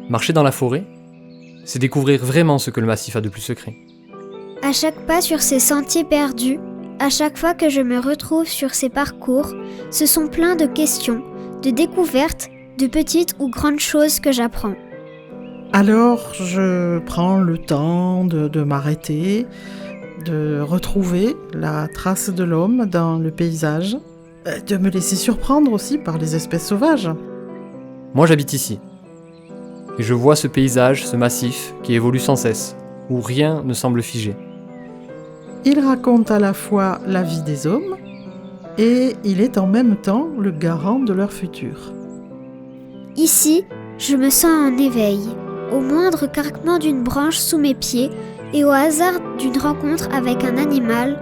Marcher dans la forêt, c'est découvrir vraiment ce que le massif a de plus secret. À chaque pas sur ces sentiers perdus, à chaque fois que je me retrouve sur ces parcours, ce sont plein de questions, de découvertes, de petites ou grandes choses que j'apprends. Alors, je prends le temps de m'arrêter, de retrouver la trace de l'homme dans le paysage, de me laisser surprendre aussi par les espèces sauvages. Moi j'habite ici, et je vois ce paysage, ce massif, qui évolue sans cesse, où rien ne semble figé. Il raconte à la fois la vie des hommes et il est en même temps le garant de leur futur. Ici, je me sens en éveil, au moindre craquement d'une branche sous mes pieds et au hasard d'une rencontre avec un animal.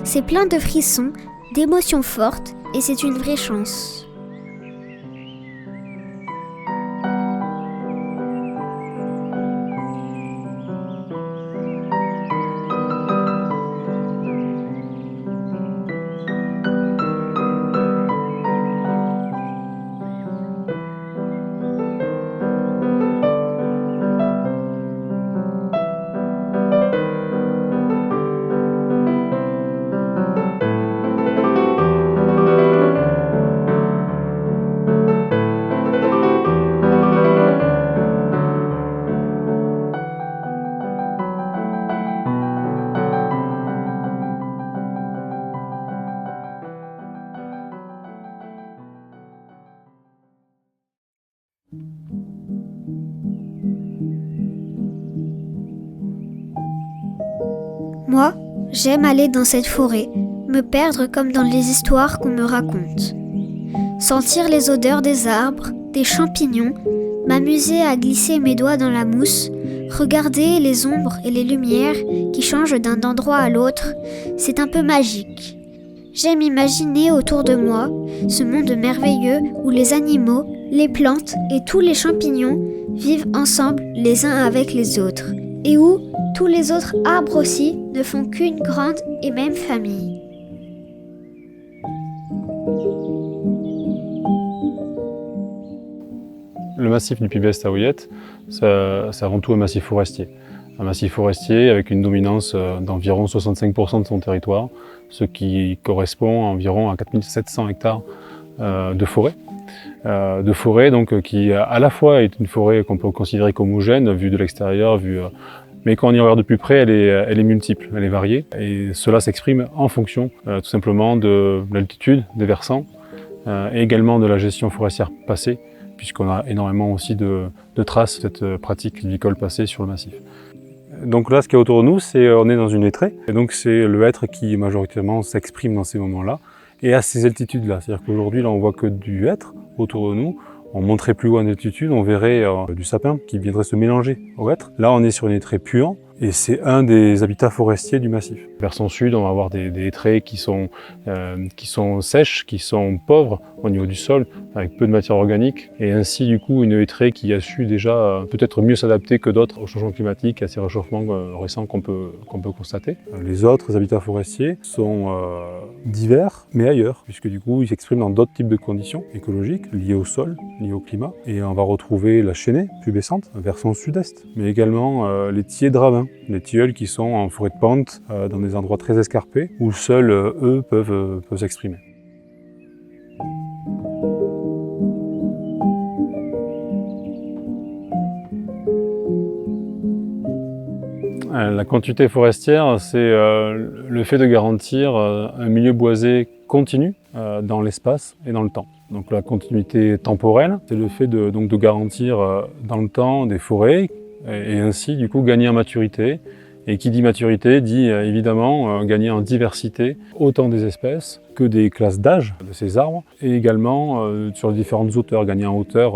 C'est plein de frissons, d'émotions fortes et c'est une vraie chance. Moi, j'aime aller dans cette forêt, me perdre comme dans les histoires qu'on me raconte. Sentir les odeurs des arbres, des champignons, m'amuser à glisser mes doigts dans la mousse, regarder les ombres et les lumières qui changent d'un endroit à l'autre, c'est un peu magique. J'aime imaginer autour de moi ce monde merveilleux où les animaux, les plantes et tous les champignons vivent ensemble les uns avec les autres, et où tous les autres arbres aussi ne font qu'une grande et même famille. Le massif du Pic-Best à Oyette, c'est avant tout un massif forestier. Un massif forestier avec une dominance d'environ 65% de son territoire, ce qui correspond environ à 4700 hectares de forêt. De forêt donc, qui à la fois est une forêt qu'on peut considérer comme homogène, vue de l'extérieur, mais quand on y regarde de plus près, elle est multiple, elle est variée. Et cela s'exprime en fonction tout simplement de l'altitude des versants et également de la gestion forestière passée, puisqu'on a énormément aussi de traces de cette pratique viticole passée sur le massif. Donc là, ce qu'il y a autour de nous, on est dans une hêtraie, et donc c'est le hêtre qui majoritairement s'exprime dans ces moments-là, et à ces altitudes-là. C'est-à-dire qu'aujourd'hui, là, on voit que du hêtre autour de nous. On monterait plus haut en altitude, on verrait du sapin qui viendrait se mélanger au hêtre. Là, on est sur une hêtraie puante, et c'est un des habitats forestiers du massif. Vers son sud, on va avoir des hêtraies qui sont sèches, qui sont pauvres au niveau du sol, avec peu de matière organique, et ainsi du coup une hêtraie qui a su déjà peut-être mieux s'adapter que d'autres au changement climatique et à ces réchauffements récents qu'on peut constater. Les autres habitats forestiers sont divers, mais ailleurs, puisque du coup ils s'expriment dans d'autres types de conditions écologiques liées au sol, liées au climat, et on va retrouver la chênaie pubescente vers son sud-est, mais également les tiers de ravin, les tilleuls qui sont en forêt de pente dans des endroits très escarpés où seuls eux peuvent s'exprimer. La continuité forestière, c'est le fait de garantir un milieu boisé continu dans l'espace et dans le temps. Donc la continuité temporelle, c'est le fait de garantir dans le temps des forêts et ainsi du coup gagner en maturité. Et qui dit maturité dit évidemment gagner en diversité, autant des espèces que des classes d'âge de ces arbres, et également sur différentes hauteurs, gagner en hauteur.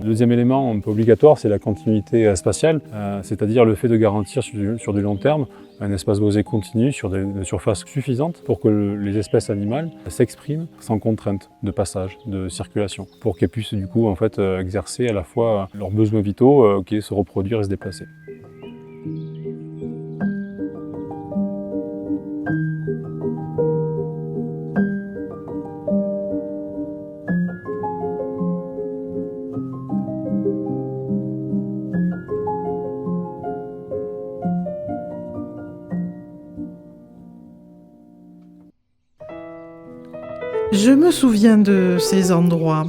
Le deuxième élément un peu obligatoire, c'est la continuité spatiale, c'est-à-dire le fait de garantir sur du long terme un espace boisé continu sur des surfaces suffisantes pour que les espèces animales s'expriment sans contrainte de passage, de circulation, pour qu'elles puissent du coup en fait exercer à la fois leurs besoins vitaux, qui est se reproduire et se déplacer. Je me souviens de ces endroits.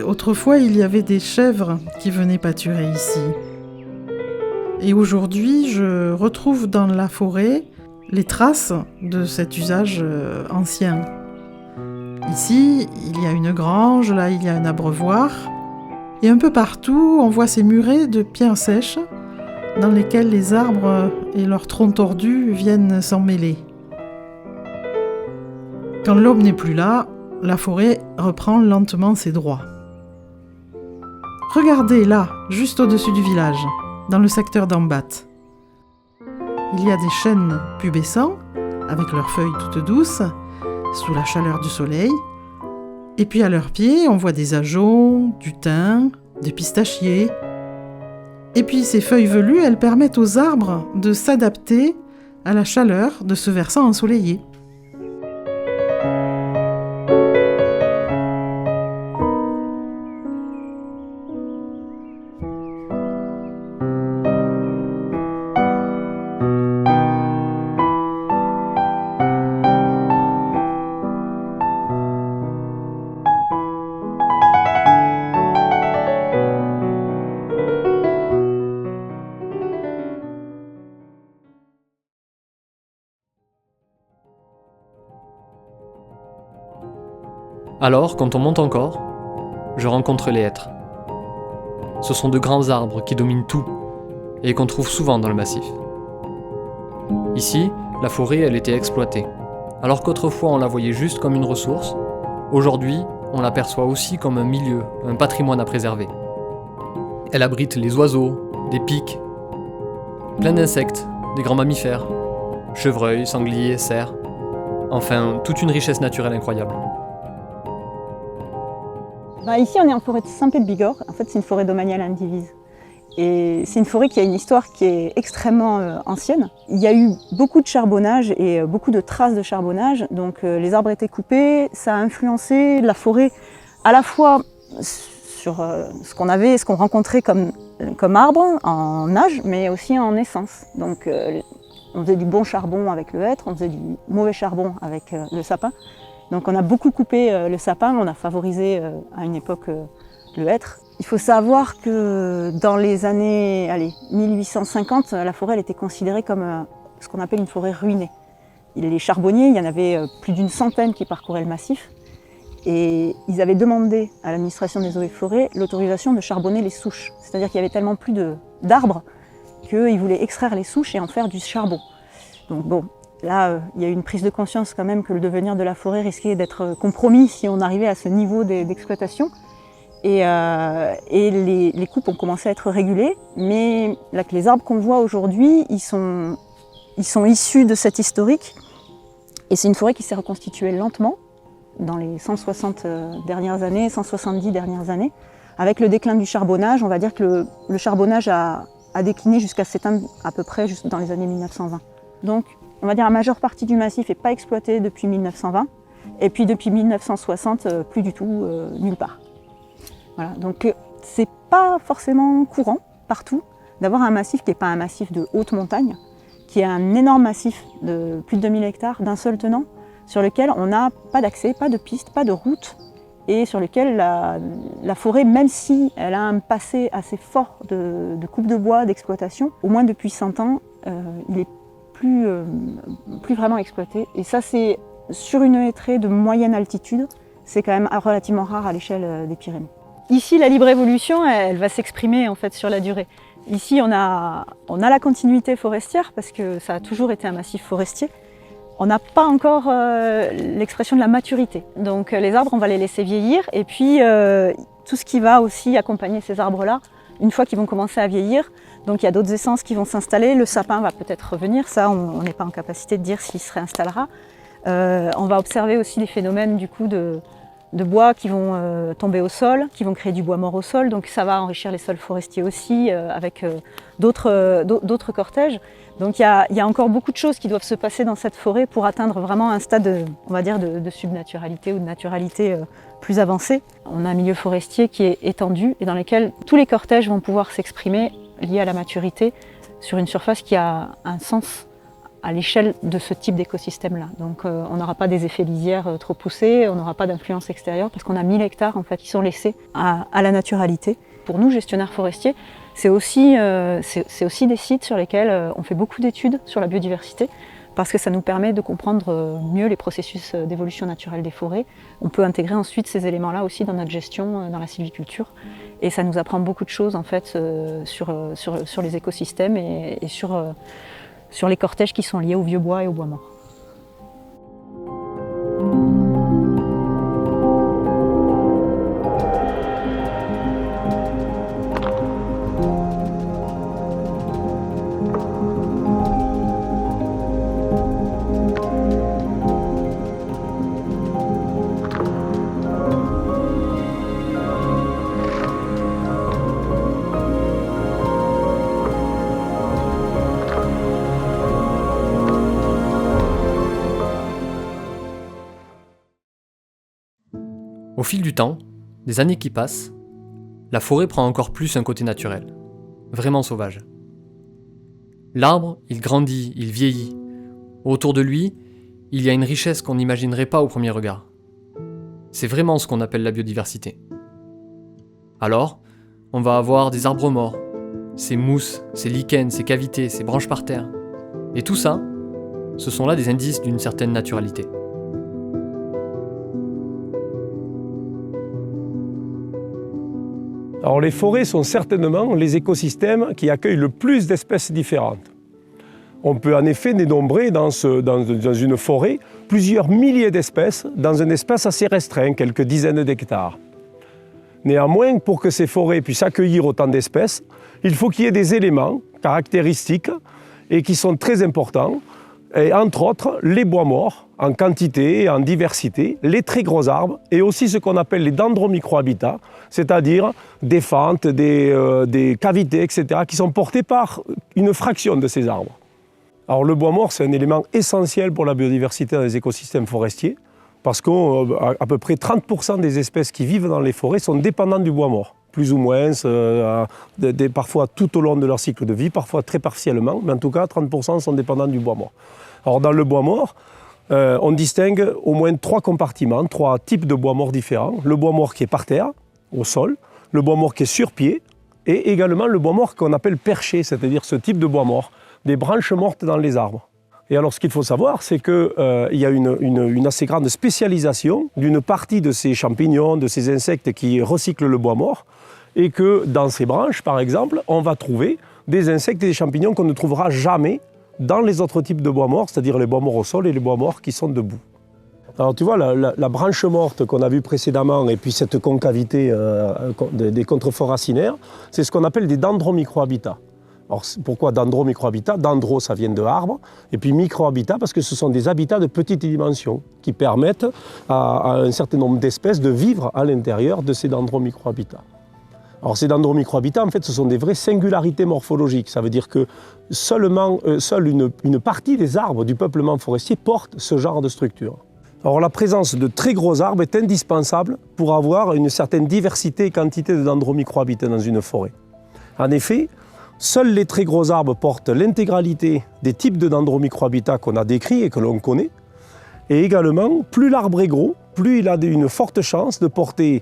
Autrefois, il y avait des chèvres qui venaient pâturer ici. Et aujourd'hui, je retrouve dans la forêt les traces de cet usage ancien. Ici, il y a une grange, là, il y a un abreuvoir. Et un peu partout, on voit ces murets de pierres sèches dans lesquelles les arbres et leurs troncs tordus viennent s'en mêler. Quand l'homme n'est plus là, la forêt reprend lentement ses droits. Regardez là, juste au-dessus du village, dans le secteur d'Ambat. Il y a des chênes pubescents, avec leurs feuilles toutes douces, sous la chaleur du soleil. Et puis à leurs pieds, on voit des ajoncs, du thym, des pistachiers. Et puis ces feuilles velues, elles permettent aux arbres de s'adapter à la chaleur de ce versant ensoleillé. Alors, quand on monte encore, je rencontre les hêtres. Ce sont de grands arbres qui dominent tout et qu'on trouve souvent dans le massif. Ici, la forêt, elle était exploitée. Alors qu'autrefois on la voyait juste comme une ressource, aujourd'hui, on l'aperçoit aussi comme un milieu, un patrimoine à préserver. Elle abrite les oiseaux, des pics, plein d'insectes, des grands mammifères, chevreuils, sangliers, cerfs, enfin, toute une richesse naturelle incroyable. Ici, on est en forêt de Saint-Pé-de-Bigorre. En fait, c'est une forêt domaniale indivise. Et c'est une forêt qui a une histoire qui est extrêmement ancienne. Il y a eu beaucoup de charbonnage et beaucoup de traces de charbonnage. Donc les arbres étaient coupés, ça a influencé la forêt à la fois sur ce qu'on avait, ce qu'on rencontrait comme arbre en âge, mais aussi en essence. Donc on faisait du bon charbon avec le hêtre, on faisait du mauvais charbon avec le sapin. Donc on a beaucoup coupé le sapin, on a favorisé à une époque le hêtre. Il faut savoir que dans les années 1850, la forêt elle était considérée comme ce qu'on appelle une forêt ruinée. Les charbonniers, il y en avait plus d'une centaine qui parcouraient le massif. Et ils avaient demandé à l'administration des eaux et forêts l'autorisation de charbonner les souches. C'est-à-dire qu'il y avait tellement plus d'arbres qu'ils voulaient extraire les souches et en faire du charbon. Donc bon, là, il y a eu une prise de conscience quand même que le devenir de la forêt risquait d'être compromis si on arrivait à ce niveau d'exploitation. Et les coupes ont commencé à être régulées, mais là, les arbres qu'on voit aujourd'hui, ils sont issus de cet historique. Et c'est une forêt qui s'est reconstituée lentement, dans les 160 dernières années, 170 dernières années. Avec le déclin du charbonnage, on va dire que le charbonnage a décliné jusqu'à s'éteindre à peu près juste dans les années 1920. Donc, on va dire la majeure partie du massif n'est pas exploitée depuis 1920. Et puis depuis 1960, plus du tout, nulle part. Voilà, donc c'est pas forcément courant partout d'avoir un massif qui n'est pas un massif de haute montagne, qui est un énorme massif de plus de 2000 hectares d'un seul tenant, sur lequel on n'a pas d'accès, pas de piste, pas de route, et sur lequel la forêt, même si elle a un passé assez fort de coupe de bois, d'exploitation, au moins depuis 100 ans, il est plus vraiment exploité. Et ça, c'est sur une hêtraie de moyenne altitude, c'est quand même relativement rare à l'échelle des Pyrénées. Ici, la libre évolution, elle va s'exprimer en fait sur la durée. Ici, on a la continuité forestière parce que ça a toujours été un massif forestier. On n'a pas encore l'expression de la maturité. Donc les arbres, on va les laisser vieillir et puis tout ce qui va aussi accompagner ces arbres-là, une fois qu'ils vont commencer à vieillir, donc il y a d'autres essences qui vont s'installer, le sapin va peut-être revenir, ça on n'est pas en capacité de dire s'il se réinstallera. On va observer aussi des phénomènes du coup de bois qui vont tomber au sol, qui vont créer du bois mort au sol, donc ça va enrichir les sols forestiers aussi avec d'autres cortèges. Donc il y a encore beaucoup de choses qui doivent se passer dans cette forêt pour atteindre vraiment un stade, on va dire, de subnaturalité ou de naturalité plus avancée. On a un milieu forestier qui est étendu et dans lequel tous les cortèges vont pouvoir s'exprimer liés à la maturité sur une surface qui a un sens à l'échelle de ce type d'écosystème-là. Donc on n'aura pas des effets lisières trop poussés, on n'aura pas d'influence extérieure parce qu'on a 1000 hectares en fait, qui sont laissés à la naturalité. Pour nous, gestionnaires forestiers, c'est aussi des sites sur lesquels on fait beaucoup d'études sur la biodiversité parce que ça nous permet de comprendre mieux les processus d'évolution naturelle des forêts. On peut intégrer ensuite ces éléments-là aussi dans notre gestion, dans la sylviculture. Et ça nous apprend beaucoup de choses en fait, sur les écosystèmes et sur les cortèges qui sont liés au vieux bois et au bois mort. Au fil du temps, des années qui passent, la forêt prend encore plus un côté naturel, vraiment sauvage. L'arbre, il grandit, il vieillit. Autour de lui, il y a une richesse qu'on n'imaginerait pas au premier regard. C'est vraiment ce qu'on appelle la biodiversité. Alors, on va avoir des arbres morts, ces mousses, ces lichens, ces cavités, ces branches par terre. Et tout ça, ce sont là des indices d'une certaine naturalité. Alors les forêts sont certainement les écosystèmes qui accueillent le plus d'espèces différentes. On peut en effet dénombrer dans une forêt plusieurs milliers d'espèces dans un espace assez restreint, quelques dizaines d'hectares. Néanmoins, pour que ces forêts puissent accueillir autant d'espèces, il faut qu'il y ait des éléments caractéristiques et qui sont très importants, et entre autres les bois morts en quantité et en diversité, les très gros arbres et aussi ce qu'on appelle les dendromicrohabitats, c'est-à-dire des fentes, des cavités, etc., qui sont portés par une fraction de ces arbres. Alors le bois mort, c'est un élément essentiel pour la biodiversité dans les écosystèmes forestiers, parce qu'à peu près 30% des espèces qui vivent dans les forêts sont dépendantes du bois mort, plus ou moins, parfois tout au long de leur cycle de vie, parfois très partiellement, mais en tout cas 30% sont dépendants du bois mort. Alors dans le bois mort, on distingue au moins 3 compartiments, 3 types de bois mort différents. Le bois mort qui est par terre, au sol, le bois mort qui est sur pied, et également le bois mort qu'on appelle perché, c'est-à-dire ce type de bois mort, des branches mortes dans les arbres. Et alors ce qu'il faut savoir, c'est qu'il y a une assez grande spécialisation d'une partie de ces champignons, de ces insectes qui recyclent le bois mort, et que dans ces branches, par exemple, on va trouver des insectes et des champignons qu'on ne trouvera jamais dans les autres types de bois morts, c'est-à-dire les bois morts au sol et les bois morts qui sont debout. Alors tu vois, la branche morte qu'on a vue précédemment et puis cette concavité des contreforts racinaires, c'est ce qu'on appelle des dendromicrohabitats. Alors pourquoi dendromicrohabitats? Dendro, ça vient de arbre, et puis microhabitats parce que ce sont des habitats de petite dimension qui permettent à un certain nombre d'espèces de vivre à l'intérieur de ces dendromicrohabitats. Alors ces dendromicrohabitats, en fait, ce sont des vraies singularités morphologiques. Ça veut dire que seule une partie des arbres du peuplement forestier porte ce genre de structure. Alors la présence de très gros arbres est indispensable pour avoir une certaine diversité et quantité de dendromicrohabitats dans une forêt. En effet, seuls les très gros arbres portent l'intégralité des types de dendromicrohabitats qu'on a décrits et que l'on connaît. Et également, plus l'arbre est gros, plus il a une forte chance de porter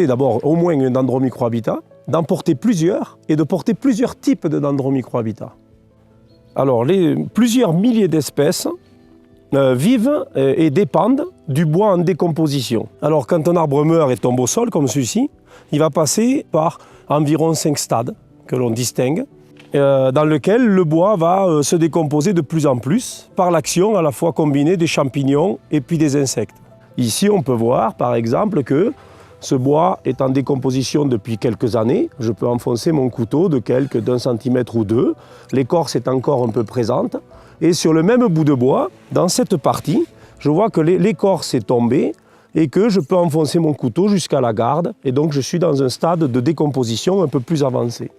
d'abord au moins un dendromicrohabitat, d'en porter plusieurs et de porter plusieurs types de dendromicrohabitats. Alors, plusieurs milliers d'espèces vivent et dépendent du bois en décomposition. Alors, quand un arbre meurt et tombe au sol, comme celui-ci, il va passer par environ 5 stades que l'on distingue, dans lequel le bois va se décomposer de plus en plus par l'action à la fois combinée des champignons et puis des insectes. Ici, on peut voir, par exemple, que ce bois est en décomposition depuis quelques années. Je peux enfoncer mon couteau d'un centimètre ou deux. L'écorce est encore un peu présente. Et sur le même bout de bois, dans cette partie, je vois que l'écorce est tombée et que je peux enfoncer mon couteau jusqu'à la garde. Et donc, je suis dans un stade de décomposition un peu plus avancé.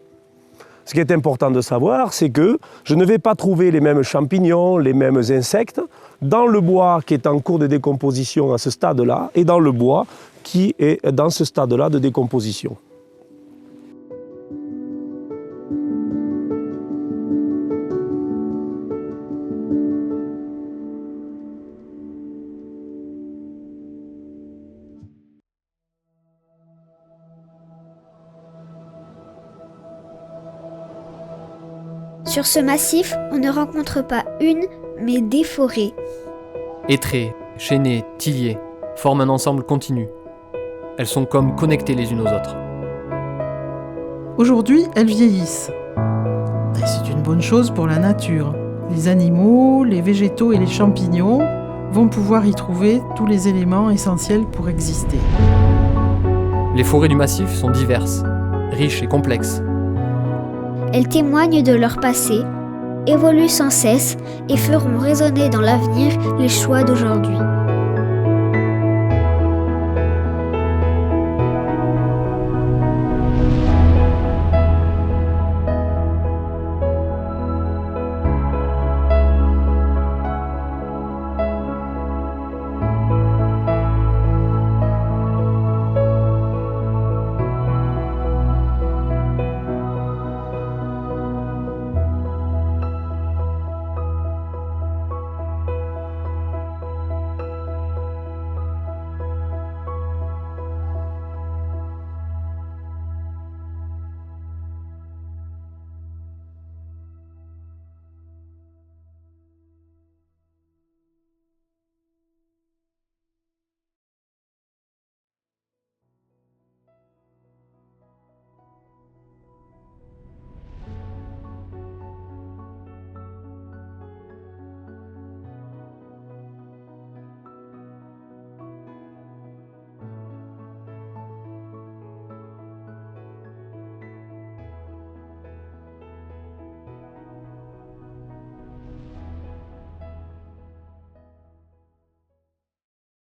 Ce qui est important de savoir, c'est que je ne vais pas trouver les mêmes champignons, les mêmes insectes dans le bois qui est en cours de décomposition à ce stade-là et dans le bois qui est dans ce stade-là de décomposition. Sur ce massif, on ne rencontre pas une, mais des forêts. Hêtraies, chênaies, tillées forment un ensemble continu. Elles sont comme connectées les unes aux autres. Aujourd'hui, elles vieillissent. Et c'est une bonne chose pour la nature. Les animaux, les végétaux et les champignons vont pouvoir y trouver tous les éléments essentiels pour exister. Les forêts du massif sont diverses, riches et complexes. Elles témoignent de leur passé, évoluent sans cesse et feront résonner dans l'avenir les choix d'aujourd'hui.